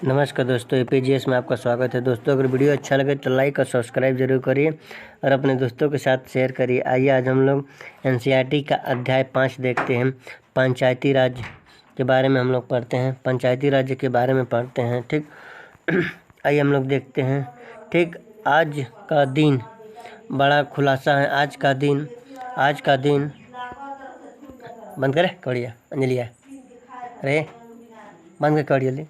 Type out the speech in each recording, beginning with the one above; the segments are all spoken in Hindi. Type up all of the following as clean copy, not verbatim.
नमस्कार दोस्तों, एपीजीएस में आपका स्वागत है। दोस्तों, अगर वीडियो अच्छा लगे तो लाइक और सब्सक्राइब जरूर करिए और अपने दोस्तों के साथ शेयर करिए। आइए आज हम लोग एनसीईआरटी का अध्याय 5 देखते हैं। पंचायती राज के बारे में हम लोग पढ़ते हैं। पंचायती राज्य के बारे में पढ़ते हैं। ठीक आइए हम लोग देखते हैं। ठीक, आज का दिन बड़ा खुलासा है। आज का दिन बंद करे कौड़िया अंजलि है। अरे बंद कर कौड़िया जल्दी।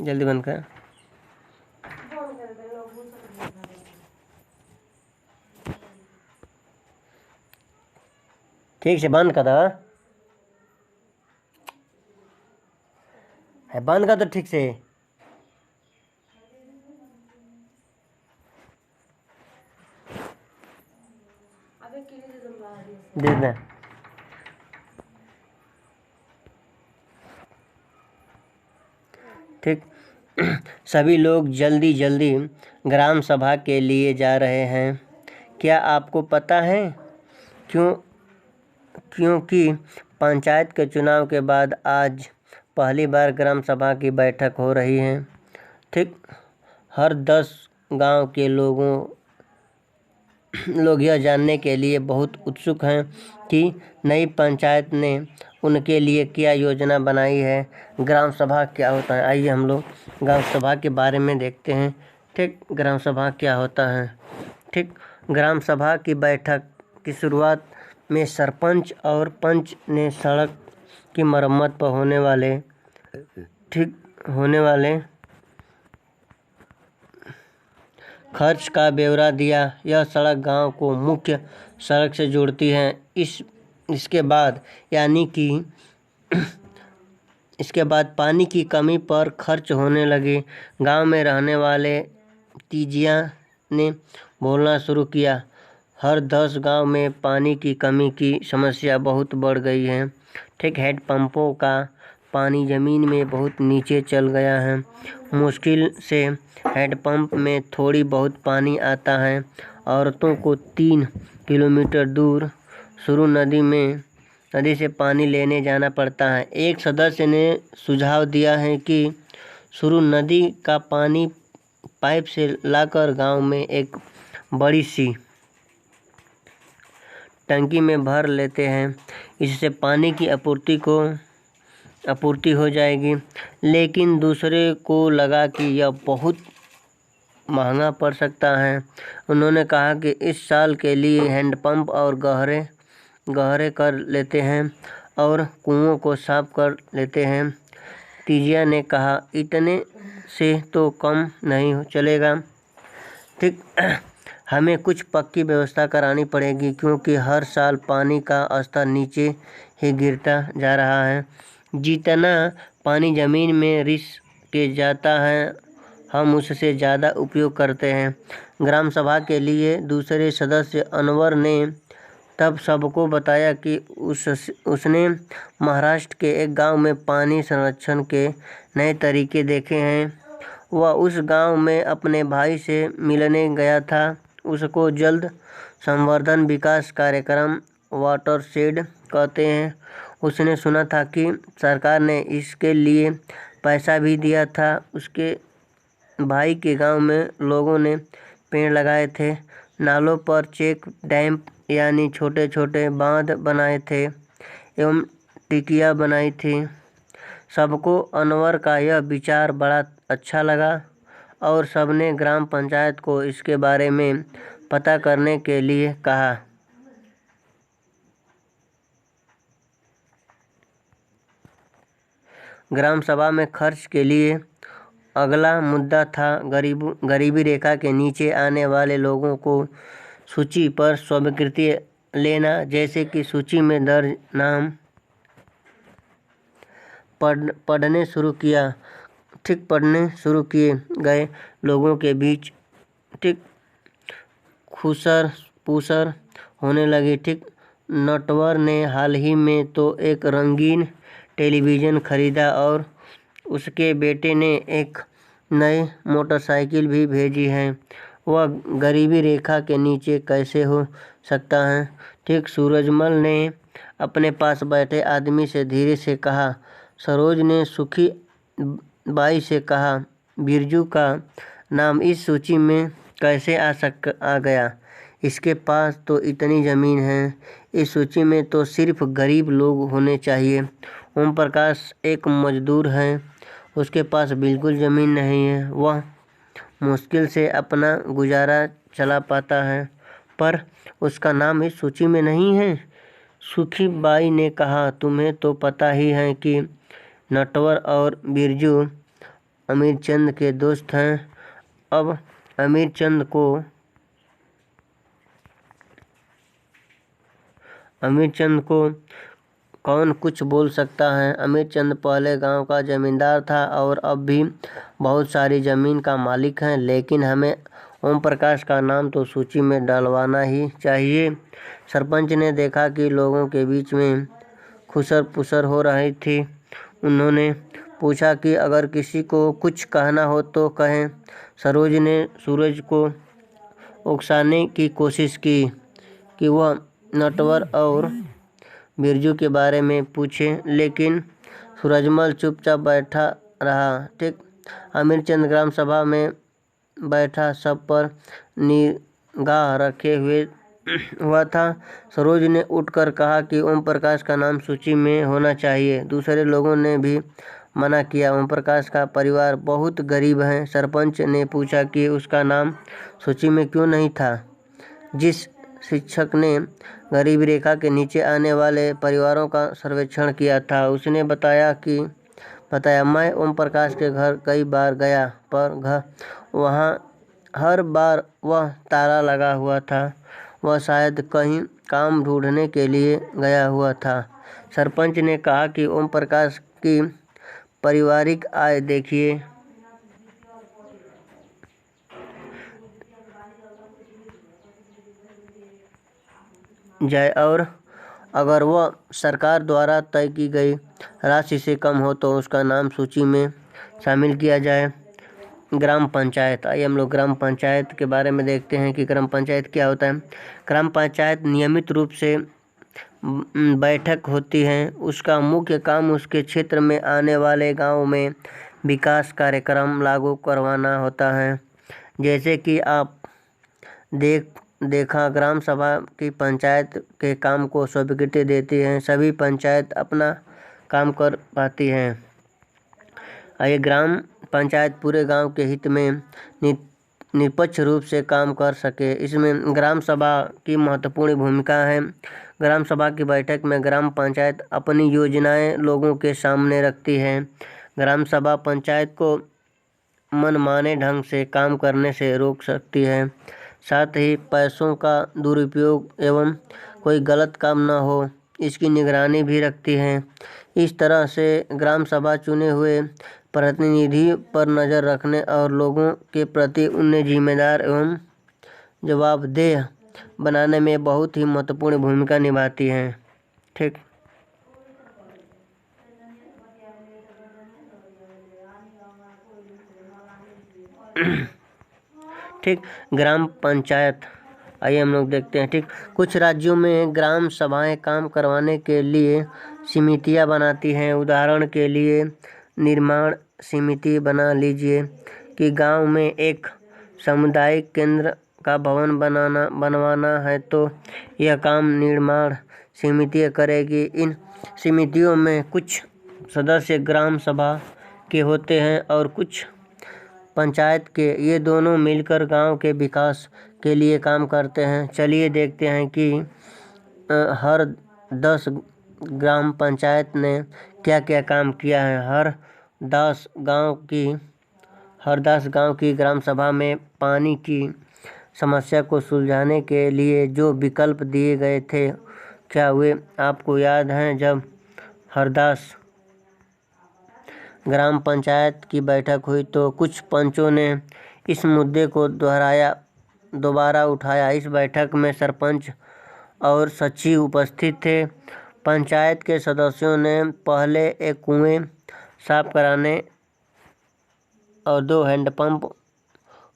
जल्दी बंद कर। ठीक से बंद कर दो। है बंद कर दो ठीक से। दे दे। ठीक सभी लोग जल्दी जल्दी ग्राम सभा के लिए जा रहे हैं। क्या आपको पता है क्योंकि पंचायत के चुनाव के बाद आज पहली बार ग्राम सभा की बैठक हो रही है। ठीक, हर 10 गांव के लोग यह जानने के लिए बहुत उत्सुक हैं कि नई पंचायत ने उनके लिए क्या योजना बनाई है। ग्राम सभा क्या होता है? आइए हम लोग ग्राम सभा के बारे में देखते हैं। ठीक, ग्राम सभा क्या होता है? ठीक, ग्राम सभा की बैठक की शुरुआत में सरपंच और पंच ने सड़क की मरम्मत पर होने वाले खर्च का ब्यौरा दिया। यह सड़क गांव को मुख्य सड़क से जोड़ती है। इसके बाद पानी की कमी पर खर्च होने लगे। गांव में रहने वाले तीजिया ने बोलना शुरू किया। हर 10 गांव में पानी की कमी की समस्या बहुत बढ़ गई है। ठीक, हैंडपंपों का पानी ज़मीन में बहुत नीचे चल गया है। मुश्किल से हैंडपंप में थोड़ी बहुत पानी आता है। औरतों को 3 किलोमीटर दूर सुरू नदी से पानी लेने जाना पड़ता है। एक सदस्य ने सुझाव दिया है कि सुरू नदी का पानी पाइप से लाकर गांव में एक बड़ी सी टंकी में भर लेते हैं। इससे पानी की आपूर्ति हो जाएगी। लेकिन दूसरे को लगा कि यह बहुत महंगा पड़ सकता है। उन्होंने कहा कि इस साल के लिए हैंडपंप और गहरे कर लेते हैं और कुओं को साफ कर लेते हैं। तीजिया ने कहा, इतने से तो कम नहीं चलेगा। ठीक, हमें कुछ पक्की व्यवस्था करानी पड़ेगी क्योंकि हर साल पानी का स्तर नीचे ही गिरता जा रहा है। जितना पानी ज़मीन में रिस के जाता है, हम उससे ज़्यादा उपयोग करते हैं। ग्राम सभा के लिए दूसरे सदस्य अनवर ने तब सबको बताया कि उसने महाराष्ट्र के एक गांव में पानी संरक्षण के नए तरीके देखे हैं। वह उस गांव में अपने भाई से मिलने गया था। उसको जल संवर्धन विकास कार्यक्रम वाटरशेड कहते हैं। उसने सुना था कि सरकार ने इसके लिए पैसा भी दिया था। उसके भाई के गांव में लोगों ने पेड़ लगाए थे, नालों पर चेक डैम यानी छोटे छोटे बांध बनाए थे एवं टिकिया बनाई थी। सबको अनवर का यह विचार बड़ा अच्छा लगा और सबने ग्राम पंचायत को इसके बारे में पता करने के लिए कहा। ग्राम सभा में खर्च के लिए अगला मुद्दा था गरीबी रेखा के नीचे आने वाले लोगों को सूची पर स्वीकृति लेना। जैसे कि सूची में दर्ज नाम पढ़ने शुरू किए गए लोगों के बीच ठीक खुसर पुसर होने लगी। ठीक, नटवर ने हाल ही में तो एक रंगीन टेलीविज़न खरीदा और उसके बेटे ने एक नई मोटरसाइकिल भी भेजी है। वह गरीबी रेखा के नीचे कैसे हो सकता है। ठीक। सूरजमल ने अपने पास बैठे आदमी से धीरे से कहा। सरोज ने सुखी बाई से कहा, बिरजू का नाम इस सूची में कैसे आ गया? इसके पास तो इतनी ज़मीन है। इस सूची में तो सिर्फ गरीब लोग होने चाहिए। ओम प्रकाश एक मजदूर है, उसके पास बिल्कुल ज़मीन नहीं है। वह मुश्किल से अपना गुजारा चला पाता है, पर उसका नाम इस सूची में नहीं है। सुखी बाई ने कहा, तुम्हें तो पता ही है कि नटवर और बिरजू अमीरचंद के दोस्त हैं। अब अमीरचंद को कौन कुछ बोल सकता है। अमीरचंद पहले गांव का जमींदार था और अब भी बहुत सारी ज़मीन का मालिक है, लेकिन हमें ओम प्रकाश का नाम तो सूची में डलवाना ही चाहिए। सरपंच ने देखा कि लोगों के बीच में खुसर पुसर हो रही थी। उन्होंने पूछा कि अगर किसी को कुछ कहना हो तो कहें। सरोज ने सूरज को उकसाने की कोशिश की कि वह नटवर और बिरजू के बारे में पूछे, लेकिन सूरजमल चुपचाप बैठा रहा। ठीक। अमीरचंद ग्राम सभा में बैठा सब पर निगाह रखे हुआ था। सरोज ने उठकर कहा कि ओम प्रकाश का नाम सूची में होना चाहिए। दूसरे लोगों ने भी मना किया। ओम प्रकाश का परिवार बहुत गरीब है। सरपंच ने पूछा कि उसका नाम सूची में क्यों नहीं था। जिस शिक्षक ने गरीबी रेखा के नीचे आने वाले परिवारों का सर्वेक्षण किया था, उसने बताया मैं ओम प्रकाश के घर कई बार गया, पर वहाँ हर बार वह ताला लगा हुआ था। वह शायद कहीं काम ढूंढने के लिए गया हुआ था। सरपंच ने कहा कि ओम प्रकाश की पारिवारिक आय देखिए जाए और अगर वह सरकार द्वारा तय की गई राशि से कम हो तो उसका नाम सूची में शामिल किया जाए। ग्राम पंचायत। आइए हम लोग ग्राम पंचायत के बारे में देखते हैं कि ग्राम पंचायत क्या होता है। ग्राम पंचायत नियमित रूप से बैठक होती है। उसका मुख्य काम उसके क्षेत्र में आने वाले गांव में विकास कार्यक्रम लागू करवाना होता है। जैसे कि आप देखा ग्राम सभा की पंचायत के काम को स्वीकृति देती है। सभी पंचायत अपना काम कर पाती हैं। आइए ग्राम पंचायत पूरे गांव के हित में निष्पक्ष रूप से काम कर सके, इसमें ग्राम सभा की महत्वपूर्ण भूमिका है। ग्राम सभा की बैठक में ग्राम पंचायत अपनी योजनाएं लोगों के सामने रखती है। ग्राम सभा पंचायत को मनमाने ढंग से काम करने से रोक सकती है। साथ ही पैसों का दुरुपयोग एवं कोई गलत काम न हो, इसकी निगरानी भी रखती है। इस तरह से ग्राम सभा चुने हुए प्रतिनिधि पर नज़र रखने और लोगों के प्रति उन्हें जिम्मेदार एवं जवाबदेह बनाने में बहुत ही महत्वपूर्ण भूमिका निभाती है। ठीक। ठीक। ग्राम पंचायत। आइए हम लोग देखते हैं। ठीक। कुछ राज्यों में ग्राम सभाएं काम करवाने के लिए समितियां बनाती हैं। उदाहरण के लिए निर्माण समिति बना लीजिए कि गांव में एक सामुदायिक केंद्र का भवन बनवाना है तो यह काम निर्माण समिति करेगी। इन समितियों में कुछ सदस्य ग्राम सभा के होते हैं और कुछ पंचायत के। ये दोनों मिलकर गांव के विकास के लिए काम करते हैं। चलिए देखते हैं कि हर 10 ग्राम पंचायत ने क्या क्या काम किया है। हर 10 गांव की ग्राम सभा में पानी की समस्या को सुलझाने के लिए जो विकल्प दिए गए थे, क्या वे आपको याद हैं? जब हर 10 ग्राम पंचायत की बैठक हुई तो कुछ पंचों ने इस मुद्दे को दोबारा उठाया। इस बैठक में सरपंच और सचिव उपस्थित थे। पंचायत के सदस्यों ने पहले एक कुएं साफ कराने और 2 हैंडपंप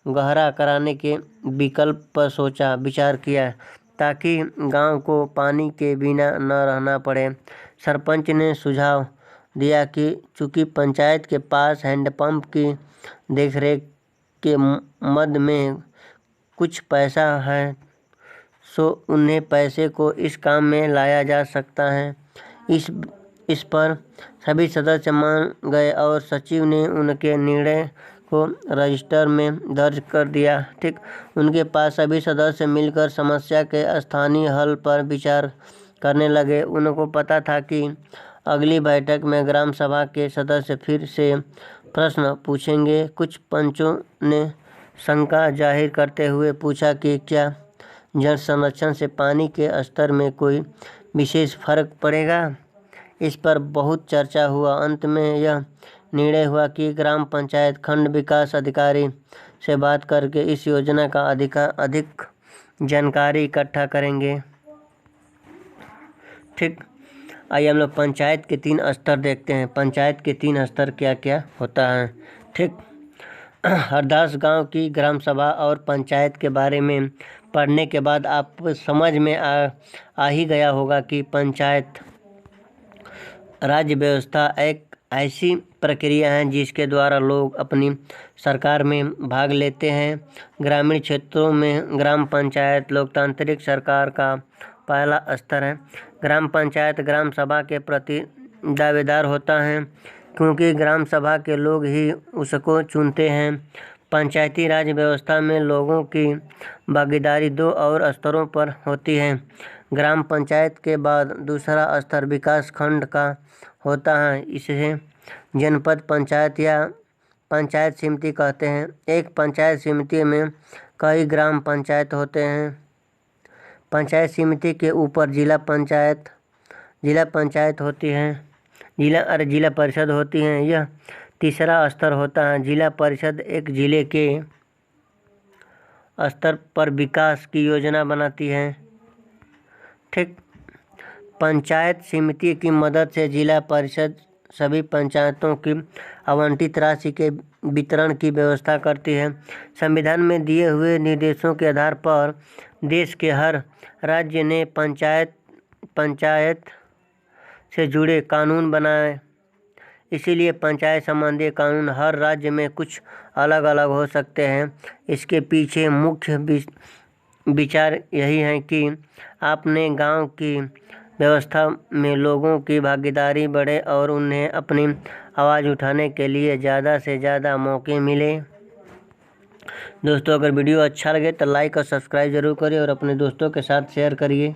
गहरा कराने के विकल्प पर विचार किया ताकि गांव को पानी के बिना न रहना पड़े। सरपंच ने सुझाव दिया कि चूंकि पंचायत के पास हैंडपंप की देखरेख के मद में कुछ पैसा है, सो उन्हें पैसे को इस काम में लाया जा सकता है। इस पर सभी सदस्य मान गए और सचिव ने उनके निर्णय को रजिस्टर में दर्ज कर दिया। ठीक, उनके पास सभी सदस्य मिलकर समस्या के स्थानीय हल पर विचार करने लगे। उनको पता था कि अगली बैठक में ग्राम सभा के सदस्य फिर से प्रश्न पूछेंगे। कुछ पंचों ने शंका जाहिर करते हुए पूछा कि क्या जल संरक्षण से पानी के स्तर में कोई विशेष फर्क पड़ेगा। इस पर बहुत चर्चा हुआ। अंत में यह निर्णय हुआ कि ग्राम पंचायत खंड विकास अधिकारी से बात करके इस योजना का अधिक जानकारी इकट्ठा करेंगे। ठीक, आइए हम लोग पंचायत के 3 स्तर देखते हैं। पंचायत के 3 स्तर क्या क्या होता है। ठीक, हरदास गांव की ग्राम सभा और पंचायत के बारे में पढ़ने के बाद आप समझ में आ ही गया होगा कि पंचायत राज्य व्यवस्था एक ऐसी प्रक्रिया है जिसके द्वारा लोग अपनी सरकार में भाग लेते हैं। ग्रामीण क्षेत्रों में ग्राम पंचायत लोकतांत्रिक सरकार का पहला स्तर है। ग्राम पंचायत ग्राम सभा के प्रति दावेदार होता है क्योंकि ग्राम सभा के लोग ही उसको चुनते हैं। पंचायती राज व्यवस्था में लोगों की भागीदारी 2 और स्तरों पर होती है। ग्राम पंचायत के बाद दूसरा स्तर विकास खंड का होता है। इसे जनपद पंचायत या पंचायत समिति कहते हैं। एक पंचायत समिति में कई ग्राम पंचायत होते हैं। पंचायत समिति के ऊपर जिला पंचायत होती है, जिला परिषद होती है। यह तीसरा स्तर होता है। जिला परिषद एक जिले के स्तर पर विकास की योजना बनाती है। ठीक, पंचायत समिति की मदद से जिला परिषद सभी पंचायतों की आवंटित राशि के वितरण की व्यवस्था करती है। संविधान में दिए हुए निर्देशों के आधार पर देश के हर राज्य ने पंचायत से जुड़े कानून बनाए। इसीलिए पंचायत संबंधी कानून हर राज्य में कुछ अलग अलग हो सकते हैं। इसके पीछे मुख्य विचार यही है कि अपने गांव की व्यवस्था में लोगों की भागीदारी बढ़े और उन्हें अपनी आवाज़ उठाने के लिए ज़्यादा से ज़्यादा मौके मिले। दोस्तों, अगर वीडियो अच्छा लगे तो लाइक और सब्सक्राइब जरूर करिए और अपने दोस्तों के साथ शेयर करिए।